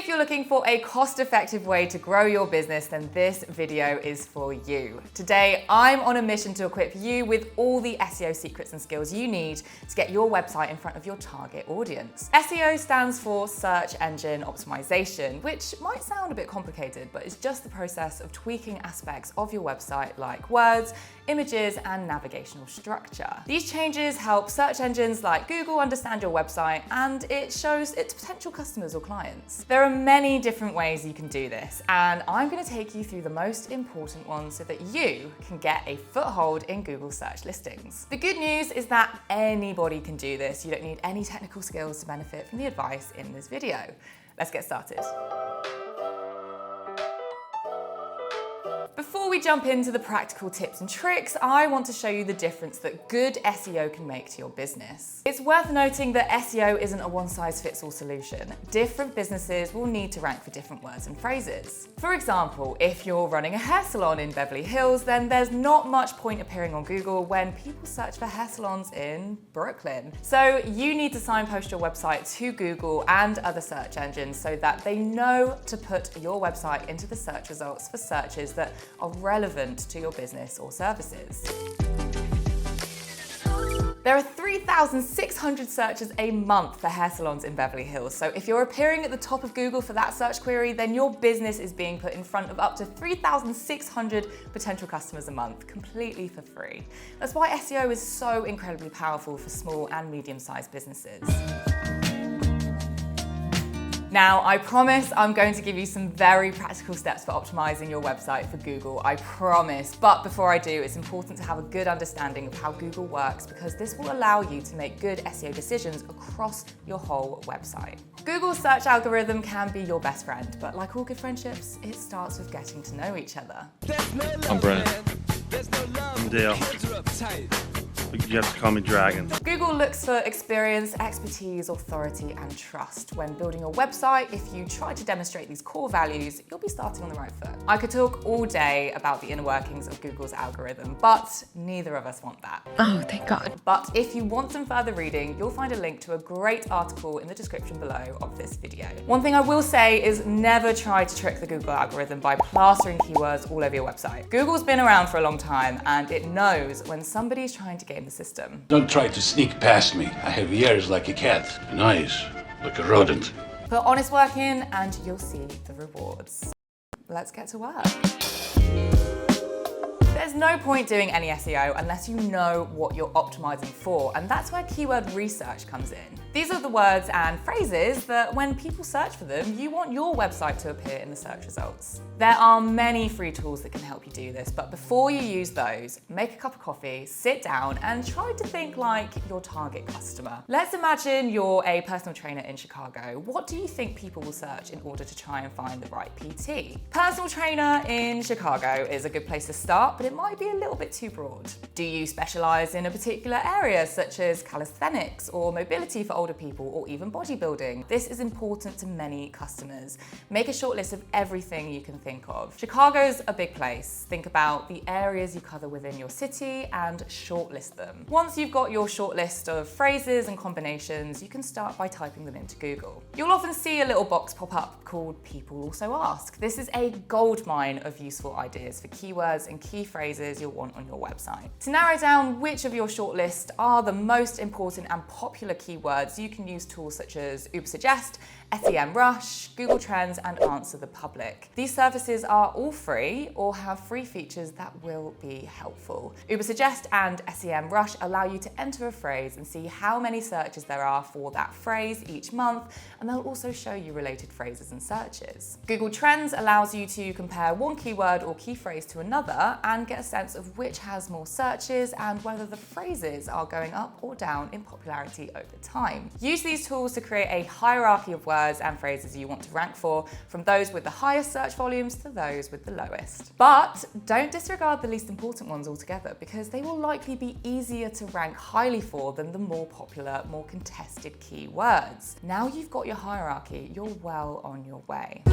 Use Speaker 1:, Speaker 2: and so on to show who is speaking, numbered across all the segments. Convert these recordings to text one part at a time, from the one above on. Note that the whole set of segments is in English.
Speaker 1: If you're looking for a cost-effective way to grow your business, then this video is for you. Today, I'm on a mission to equip you with all the SEO secrets and skills you need to get your website in front of your target audience. SEO stands for Search Engine Optimization, which might sound a bit complicated, but it's just the process of tweaking aspects of your website like words, images, and navigational structure. These changes help search engines like Google understand your website, and it shows its potential customers or clients. There are many different ways you can do this, and I'm going to take you through the most important ones so that you can get a foothold in Google search listings. The good news is that anybody can do this. You don't need any technical skills to benefit from the advice in this video. Let's get started. Before we jump into the practical tips and tricks, I want to show you the difference that good SEO can make to your business. It's worth noting that SEO isn't a one-size-fits-all solution. Different businesses will need to rank for different words and phrases. For example, if you're running a hair salon in Beverly Hills, then there's not much point appearing on Google when people search for hair salons in Brooklyn. So you need to signpost your website to Google and other search engines so that they know to put your website into the search results for searches that are relevant to your business or services. There are 3,600 searches a month for hair salons in Beverly Hills. So if you're appearing at the top of Google for that search query, then your business is being put in front of up to 3,600 potential customers a month, completely for free. That's why SEO is so incredibly powerful for small and medium-sized businesses. Now, I promise I'm going to give you some very practical steps for optimizing your website for Google, I promise. But before I do, it's important to have a good understanding of how Google works because this will allow you to make good SEO decisions across your whole website. Google's search algorithm can be your best friend, but like all good friendships, it starts with getting to know each other.
Speaker 2: I'm Brennan. I'm Dale. You have to call me Dragon.
Speaker 1: Google looks for experience, expertise, authority, and trust. When building your website, if you try to demonstrate these core values, you'll be starting on the right foot. I could talk all day about the inner workings of Google's algorithm, but neither of us want that.
Speaker 3: Oh, thank God.
Speaker 1: But if you want some further reading, you'll find a link to a great article in the description below of this video. One thing I will say is never try to trick the Google algorithm by plastering keywords all over your website. Google's been around for a long time, and it knows when somebody's trying to game the system.
Speaker 4: Don't try to sneak past me. I have ears like a cat and eyes like a rodent.
Speaker 1: Put honest work in and you'll see the rewards. Let's get to work. There's no point doing any SEO unless you know what you're optimizing for, and that's where keyword research comes in. These are the words and phrases that when people search for them, you want your website to appear in the search results. There are many free tools that can help you do this, but before you use those, make a cup of coffee, sit down, and try to think like your target customer. Let's imagine you're a personal trainer in Chicago. What do you think people will search in order to try and find the right PT? Personal trainer in Chicago is a good place to start, but it might be a little bit too broad. Do you specialize in a particular area, such as calisthenics or mobility for older people, or even bodybuilding? This is important to many customers. Make a short list of everything you can think of. Chicago's a big place. Think about the areas you cover within your city and shortlist them. Once you've got your short list of phrases and combinations, you can start by typing them into Google. You'll often see a little box pop up called People Also Ask. This is a goldmine of useful ideas for keywords and key phrases you'll want on your website. To narrow down which of your shortlist are the most important and popular keywords, you can use tools such as Ubersuggest, SEMrush, Google Trends, and Answer the Public. These services are all free or have free features that will be helpful. Ubersuggest and SEMrush allow you to enter a phrase and see how many searches there are for that phrase each month, and they'll also show you related phrases and searches. Google Trends allows you to compare one keyword or key phrase to another and get a sense of which has more searches and whether the phrases are going up or down in popularity over time. Use these tools to create a hierarchy of words and phrases you want to rank for, from those with the highest search volumes to those with the lowest. But don't disregard the least important ones altogether, because they will likely be easier to rank highly for than the more popular, more contested keywords. Now you've got your hierarchy, you're well on your way.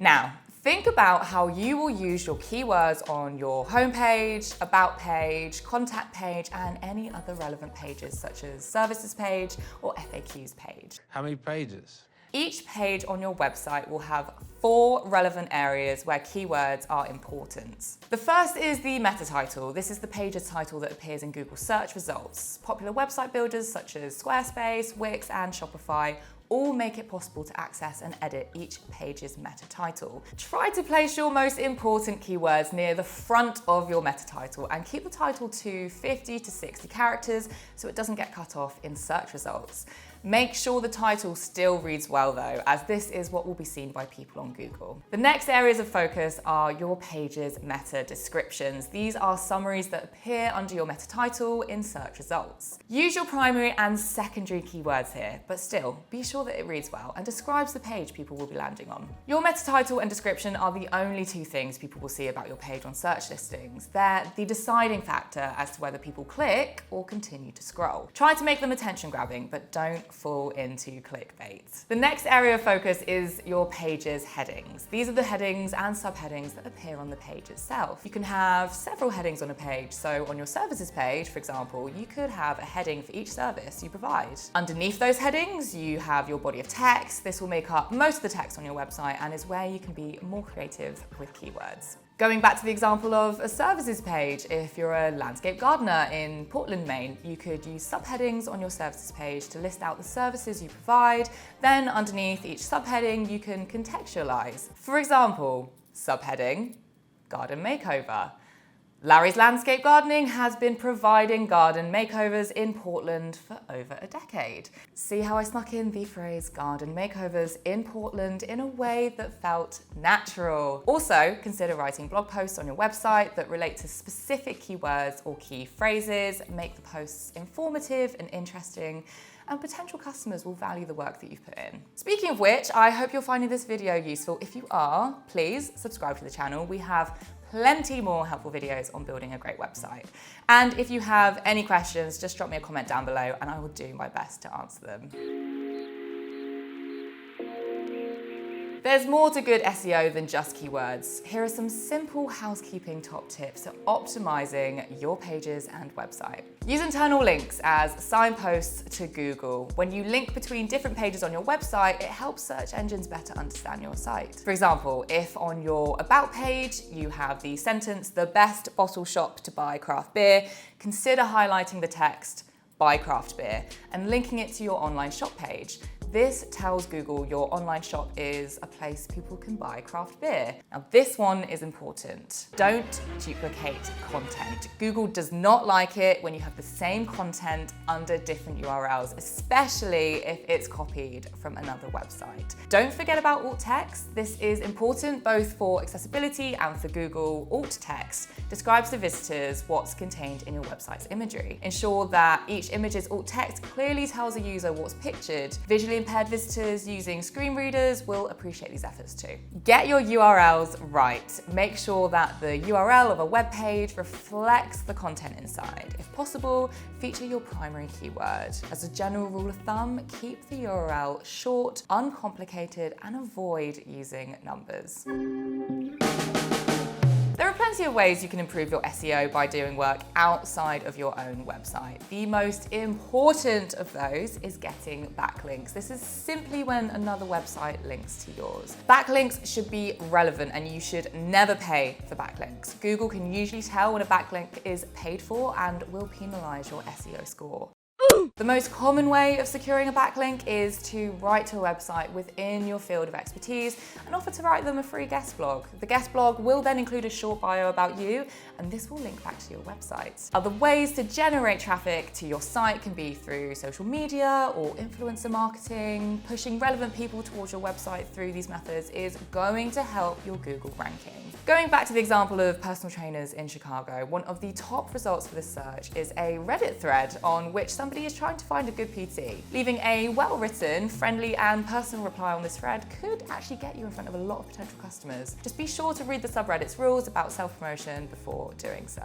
Speaker 1: Now, Think about how you will use your keywords on your homepage, about page, contact page, and any other relevant pages such as services page or FAQs page.
Speaker 3: How many pages?
Speaker 1: Each page on your website will have 4 relevant areas where keywords are important. The first is the meta title. This is the page's title that appears in Google search results. Popular website builders such as Squarespace, Wix, and Shopify all make it possible to access and edit each page's meta title. Try to place your most important keywords near the front of your meta title and keep the title to 50 to 60 characters so it doesn't get cut off in search results. Make sure the title still reads well though, as this is what will be seen by people on Google. The next areas of focus are your page's meta descriptions. These are summaries that appear under your meta title in search results. Use your primary and secondary keywords here, but still, be sure that it reads well and describes the page people will be landing on. Your meta title and description are the only 2 things people will see about your page on search listings. They're the deciding factor as to whether people click or continue to scroll. Try to make them attention grabbing, but don't fall into clickbait. The next area of focus is your page's headings. These are the headings and subheadings that appear on the page itself. You can have several headings on a page, so on your services page, for example, you could have a heading for each service you provide. Underneath those headings, you have your body of text. This will make up most of the text on your website and is where you can be more creative with keywords. Going back to the example of a services page, if you're a landscape gardener in Portland, Maine, you could use subheadings on your services page to list out the services you provide. Then underneath each subheading, you can contextualize. For example, subheading, garden makeover. Larry's Landscape Gardening has been providing garden makeovers in Portland for over a decade. See how I snuck in the phrase garden makeovers in Portland in a way that felt natural. Also, consider writing blog posts on your website that relate to specific keywords or key phrases. Make the posts informative and interesting, and potential customers will value the work that you've put in. Speaking of which, I hope you're finding this video useful. If you are, please subscribe to the channel. We have plenty more helpful videos on building a great website. And if you have any questions, just drop me a comment down below and I will do my best to answer them. There's more to good SEO than just keywords. Here are some simple housekeeping top tips to optimizing your pages and website. Use internal links as signposts to Google. When you link between different pages on your website, it helps search engines better understand your site. For example, if on your About page you have the sentence, "The best bottle shop to buy craft beer," consider highlighting the text, "Buy craft beer," and linking it to your online shop page. This tells Google your online shop is a place people can buy craft beer. Now this one is important. Don't duplicate content. Google does not like it when you have the same content under different URLs, especially if it's copied from another website. Don't forget about alt text. This is important both for accessibility and for Google. Alt text describes to visitors what's contained in your website's imagery. Ensure that each image's alt text clearly tells a user what's pictured. Visually impaired visitors using screen readers will appreciate these efforts too. Get your URLs right. Make sure that the URL of a web page reflects the content inside. If possible, feature your primary keyword. As a general rule of thumb, keep the URL short, uncomplicated, and avoid using numbers. There are plenty of ways you can improve your SEO by doing work outside of your own website. The most important of those is getting backlinks. This is simply when another website links to yours. Backlinks should be relevant and you should never pay for backlinks. Google can usually tell when a backlink is paid for and will penalize your SEO score. The most common way of securing a backlink is to write to a website within your field of expertise and offer to write them a free guest blog. The guest blog will then include a short bio about you, and this will link back to your website. Other ways to generate traffic to your site can be through social media or influencer marketing. Pushing relevant people towards your website through these methods is going to help your Google ranking. Going back to the example of personal trainers in Chicago, one of the top results for this search is a Reddit thread on which somebody is trying to find a good PT. Leaving a well-written, friendly, and personal reply on this thread could actually get you in front of a lot of potential customers. Just be sure to read the subreddit's rules about self-promotion before doing so.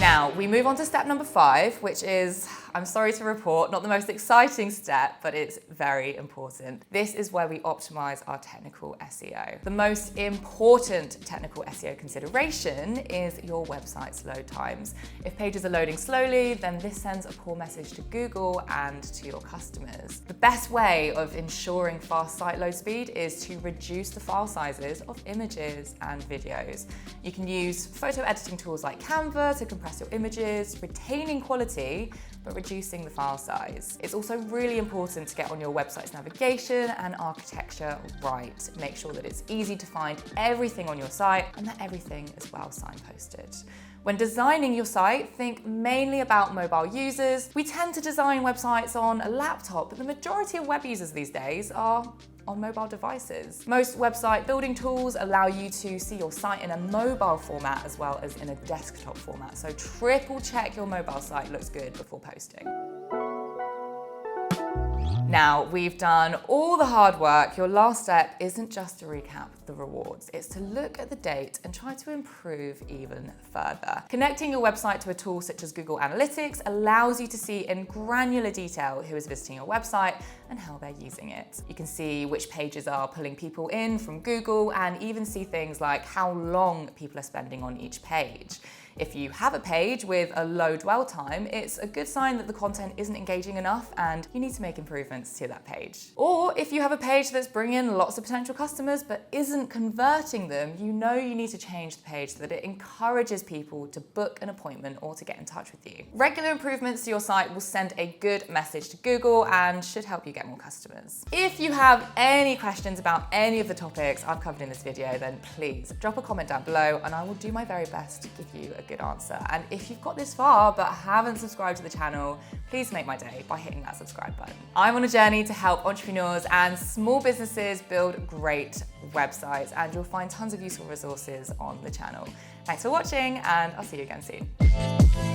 Speaker 1: Now, we move on to step number 5, which is I'm sorry to report, not the most exciting step, but it's very important. This is where we optimize our technical SEO. The most important technical SEO consideration is your website's load times. If pages are loading slowly, then this sends a poor message to Google and to your customers. The best way of ensuring fast site load speed is to reduce the file sizes of images and videos. You can use photo editing tools like Canva to compress your images, retaining quality, but reducing the file size. It's also really important to get on your website's navigation and architecture right. Make sure that it's easy to find everything on your site and that everything is well signposted. When designing your site, think mainly about mobile users. We tend to design websites on a laptop, but the majority of web users these days are on mobile devices. Most website building tools allow you to see your site in a mobile format as well as in a desktop format, so triple check your mobile site looks good before posting. Now, we've done all the hard work. Your last step isn't just to recap the rewards, it's to look at the data and try to improve even further. Connecting your website to a tool such as Google Analytics allows you to see in granular detail who is visiting your website and how they're using it. You can see which pages are pulling people in from Google and even see things like how long people are spending on each page. If you have a page with a low dwell time, it's a good sign that the content isn't engaging enough and you need to make improvements to that page. Or if you have a page that's bringing in lots of potential customers but isn't converting them, you know you need to change the page so that it encourages people to book an appointment or to get in touch with you. Regular improvements to your site will send a good message to Google and should help you get more customers. If you have any questions about any of the topics I've covered in this video, then please drop a comment down below and I will do my very best to give you a good answer. And if you've got this far but haven't subscribed to the channel, please make my day by hitting that subscribe button. I'm on a journey to help entrepreneurs and small businesses build great websites, and you'll find tons of useful resources on the channel. Thanks for watching, and I'll see you again soon.